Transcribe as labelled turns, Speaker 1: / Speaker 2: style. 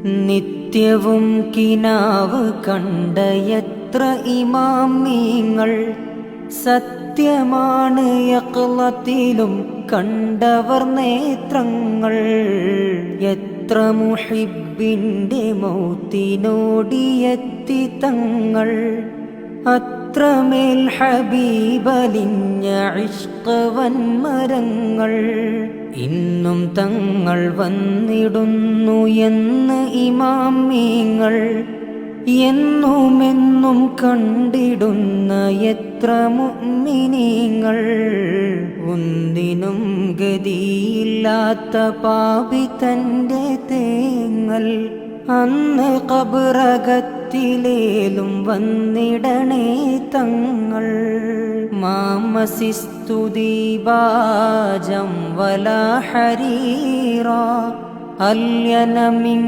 Speaker 1: നിത്യവും കിനാവ് കണ്ട എത്ര ഇമാമിങ്ങൾ, സത്യമാണ് യഖ്ളത്തിലും കണ്ടവർ നേത്രങ്ങൾ. എത്ര മുഹിബ്ബിന്റെ മൗത്തിനോടിയെത്തി തങ്ങൾ, അത്രമേൽ ഹബീബലിഞ്ഞ ഇഷ്ഖ് വൻമരങ്ങൾ. ഇന്നും തങ്ങൾ വന്നിടുന്നു എന്ന് ഇമാമിങ്ങൾ, എന്നുമെന്നും കണ്ടിടുന്ന എത്ര മുഅ്മിനീങ്ങൾ. ഒന്നിനും ഗതിയില്ലാത്ത പാപി തന്റെ തേങ്ങൽ, അന്ന് ഖബറകത്തിലേലും വന്നിടണേ തങ്ങൾ. മാമസിസ്തുദീബാജം വലാ ഹരീറ അല്യന മിൻ